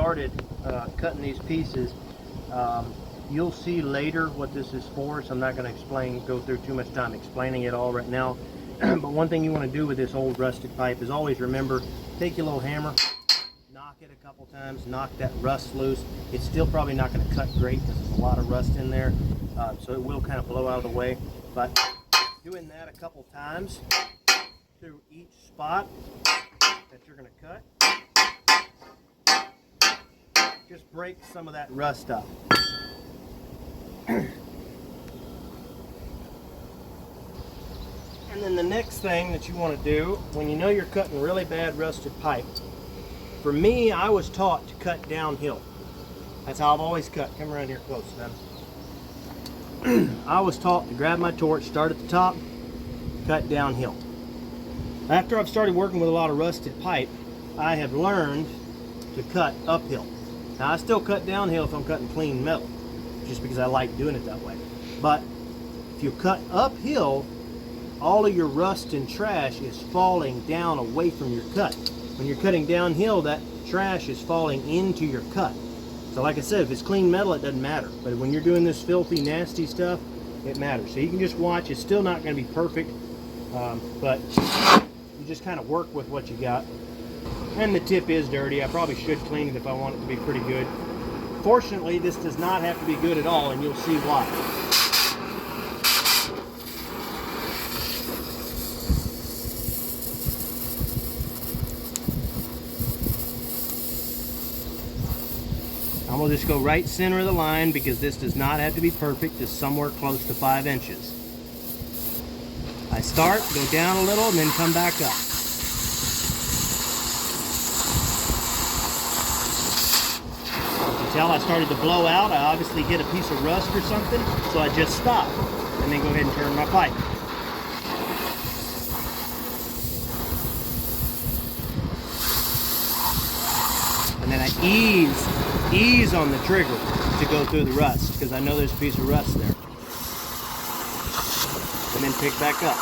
started cutting these pieces, you'll see later what this is for, so I'm not going to go through too much time explaining it all right now. But one thing you want to do with this old rusted pipe is always remember, take your little hammer, knock it a couple times, knock that rust loose. It's still probably not going to cut great because there's a lot of rust in there, so it will kind of blow out of the way. But doing that a couple times through each spot that you're going to cut just breaks some of that rust up. And then the next thing that you want to do when you know you're cutting really bad rusted pipe, for me, I was taught to cut downhill. That's how I've always cut. Come around here close, man. I was taught to grab my torch, start at the top, cut downhill. After I've started working with a lot of rusted pipe, I have learned to cut uphill. Now I still cut downhill if I'm cutting clean metal, just because I like doing it that way. But if you cut uphill, all of your rust and trash is falling down away from your cut. When you're cutting downhill, that trash is falling into your cut. So like I said, if it's clean metal, it doesn't matter. But when you're doing this filthy, nasty stuff, it matters. So you can just watch. It's still not going to be perfect, but you just kind of work with what you got. And the tip is dirty. I probably should clean it if I want it to be pretty good. Fortunately, this does not have to be good at all, and you'll see why. I'm going to just go right center of the line because this does not have to be perfect, just somewhere close to 5 inches. I start, go down a little, and then come back up. You can tell I started to blow out. I obviously hit a piece of rust or something, so I just stop and then go ahead and turn my pipe. And then I ease on the trigger to go through the rust because I know there's a piece of rust there. And then pick back up.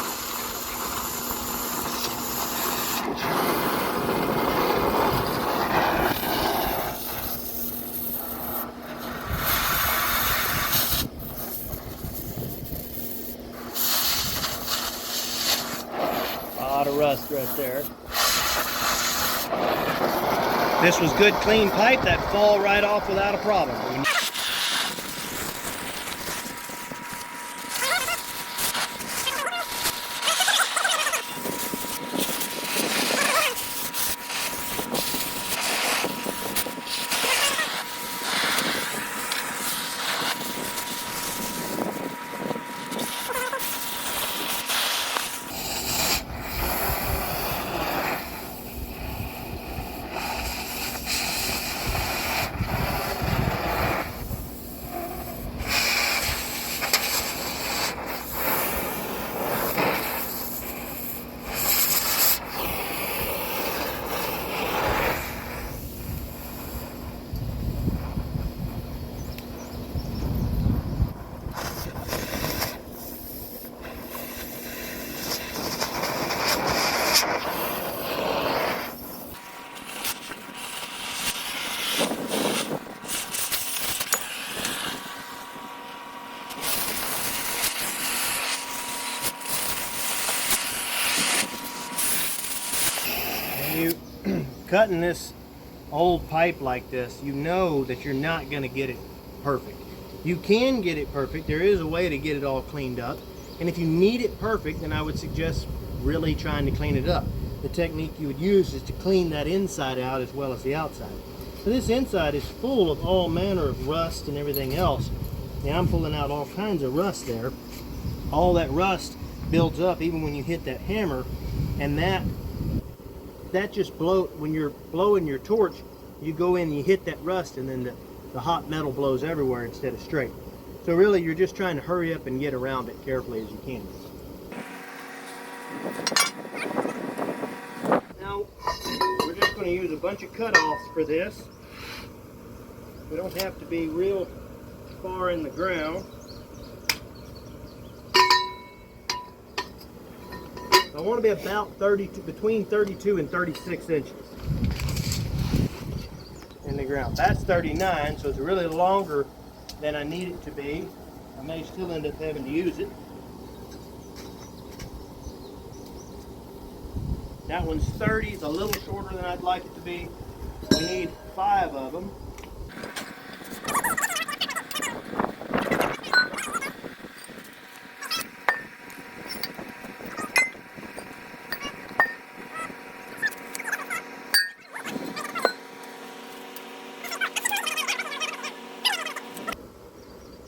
A lot of rust right there. This was good clean pipe that fall right off without a problem. Cutting this old pipe like this, you know that you're not going to get it perfect. You can get it perfect. There is a way to get it all cleaned up. And if you need it perfect, then I would suggest really trying to clean it up. The technique you would use is to clean that inside out as well as the outside. So this inside is full of all manner of rust and everything else. Now I'm pulling out all kinds of rust there. All that rust builds up even when you hit that hammer, and that just when you're blowing your torch, you go in and you hit that rust, and then the hot metal blows everywhere instead of straight. So really you're just trying to hurry up and get around it carefully as you can. Now we're just going to use a bunch of cutoffs for this. We don't have to be real far in the ground. I want to be about between 32 and 36 inches. in the ground. That's 39, so it's really longer than I need it to be. I may still end up having to use it. That one's 30, it's a little shorter than I'd like it to be. We need 5 of them.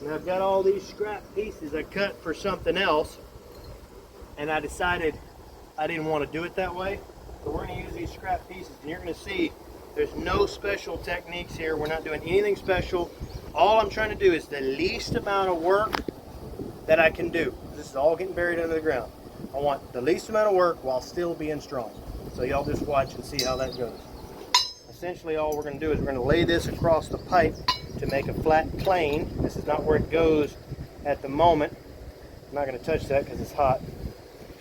And I've got all these scrap pieces I cut for something else, and I decided I didn't want to do it that way. So we're going to use these scrap pieces, and you're going to see there's no special techniques here. We're not doing anything special. All I'm trying to do is the least amount of work that I can do. This is all getting buried under the ground. I want the least amount of work while still being strong. So y'all just watch and see how that goes. Essentially all we're going to do is we're going to lay this across the pipe to make a flat plane. This is not where it goes at the moment. I'm not going to touch that because it's hot.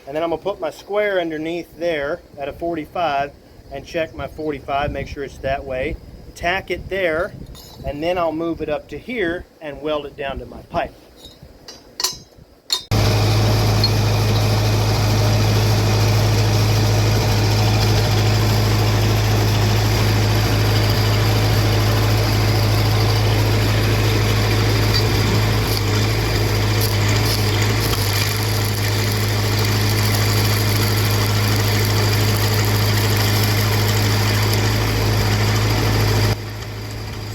And then I'm going to put my square underneath there at a 45 and check my 45, make sure it's that way. Tack it there, and then I'll move it up to here and weld it down to my pipe.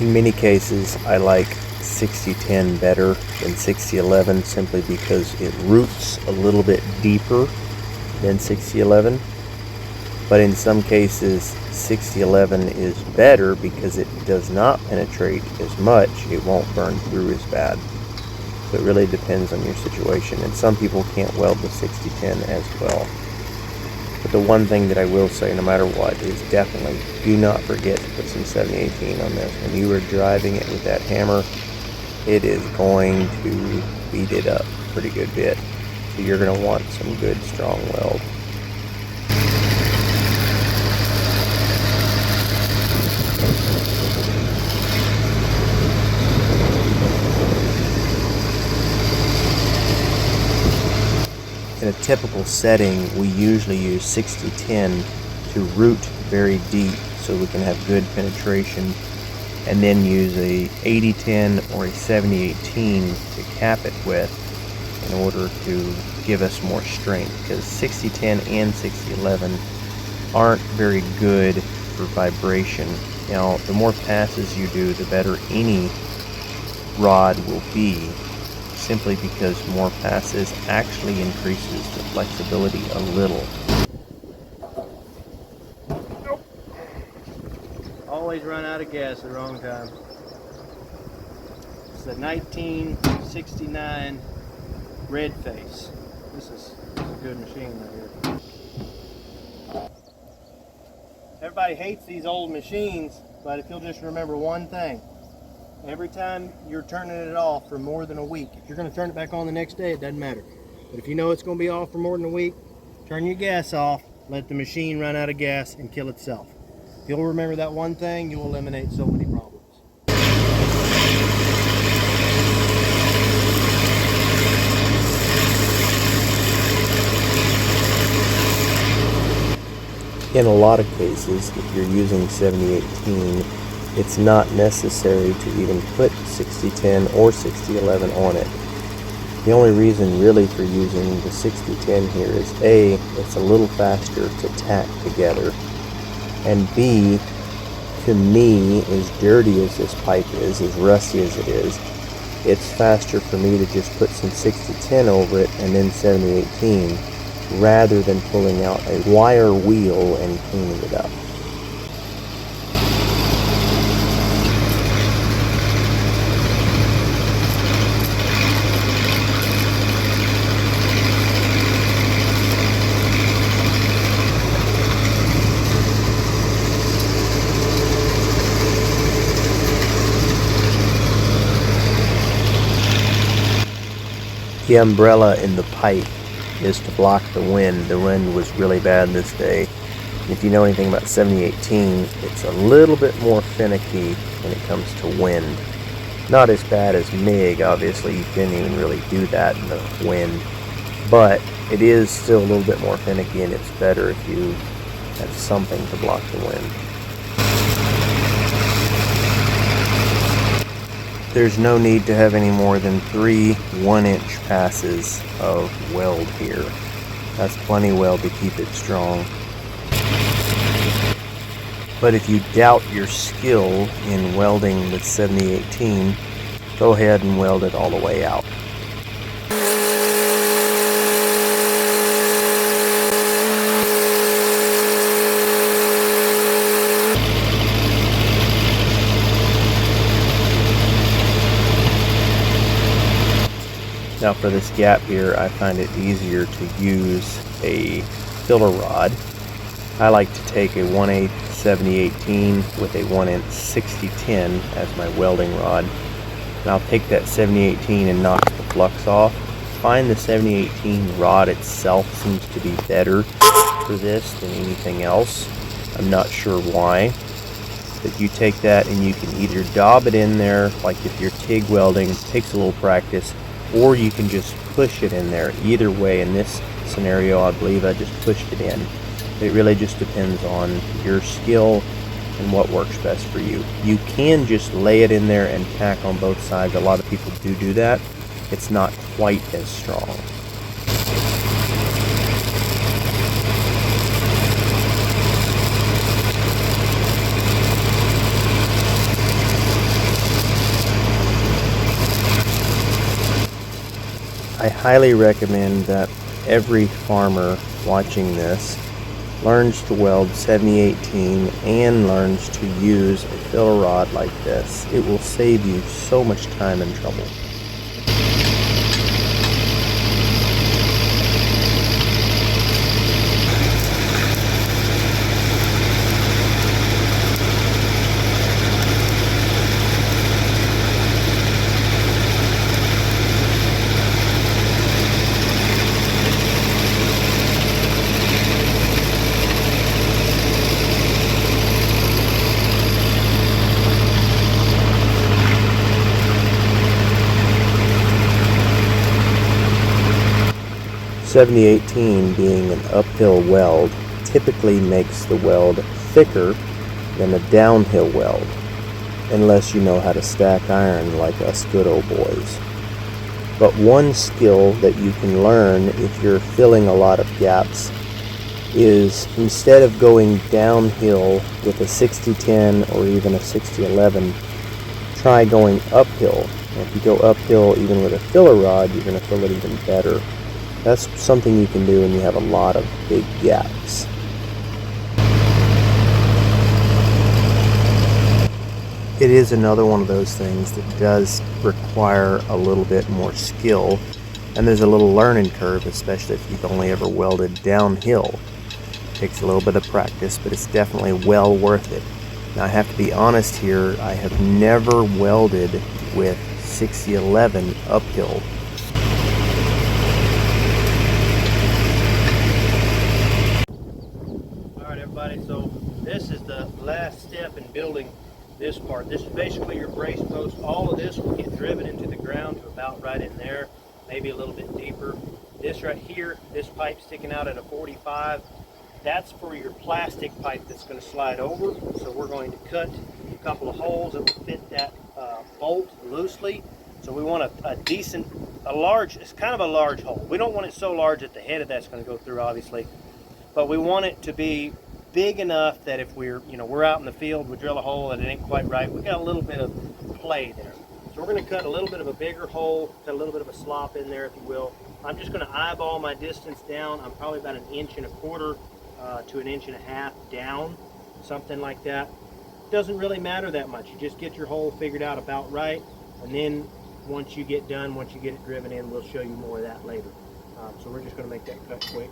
In many cases, I like 6010 better than 6011 simply because it roots a little bit deeper than 6011. But in some cases, 6011 is better because it does not penetrate as much. It won't burn through as bad. So it really depends on your situation. And some people can't weld with 6010 as well. But the one thing that I will say, no matter what, is definitely do not forget to put some 7018 on this. When you are driving it with that hammer, it is going to beat it up a pretty good bit. So you're going to want some good strong weld. In a typical setting, we usually use 6010 to root very deep so we can have good penetration, and then use a 8010 or a 7018 to cap it with in order to give us more strength, because 6010 and 6011 aren't very good for vibration. Now, the more passes you do, the better any rod will be, simply because more passes actually increases the flexibility a little. Nope. Always run out of gas at the wrong time. It's the 1969 Red Face. This is a good machine right here. Everybody hates these old machines, but if you'll just remember one thing, every time you're turning it off for more than a week, if you're going to turn it back on the next day, it doesn't matter. But if you know it's going to be off for more than a week, turn your gas off, let the machine run out of gas and kill itself. If you'll remember that one thing, you'll eliminate so many problems. In a lot of cases, if you're using 7018, it's not necessary to even put 6010 or 6011 on it. The only reason really for using the 6010 here is A, it's a little faster to tack together, and B, to me, as dirty as this pipe is, as rusty as it is, it's faster for me to just put some 6010 over it and then 7018 rather than pulling out a wire wheel and cleaning it up. The umbrella in the pipe is to block the wind. The wind was really bad this day. If you know anything about 7018, it's a little bit more finicky when it comes to wind. Not as bad as MIG, obviously. You can't even really do that in the wind. But it is still a little bit more finicky, and it's better if you have something to block the wind. There's no need to have any more than 3 1-inch passes of weld here. That's plenty weld to keep it strong. But if you doubt your skill in welding with 7018, go ahead and weld it all the way out. Now for this gap here, I find it easier to use a filler rod. I like to take a 1/8 7018 with a 1-inch 6010 as my welding rod. And I'll take that 7018 and knock the flux off. I find the 7018 rod itself seems to be better for this than anything else. I'm not sure why. But you take that and you can either daub it in there, like if you're TIG welding, takes a little practice, or you can just push it in there. Either way, in this scenario, I believe I just pushed it in. It really just depends on your skill and what works best for you. You can just lay it in there and tack on both sides. A lot of people do that. It's not quite as strong. I highly recommend that every farmer watching this learns to weld 7018 and learns to use a filler rod like this. It will save you so much time and trouble. .7018 being an uphill weld typically makes the weld thicker than a downhill weld, unless you know how to stack iron like us good old boys. But one skill that you can learn if you're filling a lot of gaps is, instead of going downhill with a 6010 or even a 6011, try going uphill. And if you go uphill even with a filler rod, you're going to fill it even better. That's something you can do when you have a lot of big gaps. It is another one of those things that does require a little bit more skill, and there's a little learning curve, especially if you've only ever welded downhill. It takes a little bit of practice, but it's definitely well worth it. Now I have to be honest here, I have never welded with 6011 uphill. So this is the last step in building this part. This is basically your brace post. All of this will get driven into the ground to about right in there, maybe a little bit deeper. This right here, this pipe sticking out at a 45, that's for your plastic pipe that's going to slide over. So we're going to cut a couple of holes that will fit that bolt loosely. So we want a large, it's kind of a large hole. We don't want it so large that the head of that's going to go through, obviously, but we want it to be big enough that if we're out in the field, we drill a hole and it ain't quite right, we got a little bit of play there. So we're going to cut a little bit of a bigger hole, cut a little bit of a slop in there, if you will. I'm just going to eyeball my distance down. I'm probably about 1.25 inches to 1.5 inches down, something like that. Doesn't really matter that much. You just get your hole figured out about right, and then once you get done, once you get it driven in, we'll show you more of that later. So we're just going to make that cut quick.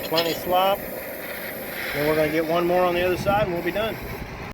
Plenty slop. Then we're going to get one more on the other side and we'll be done.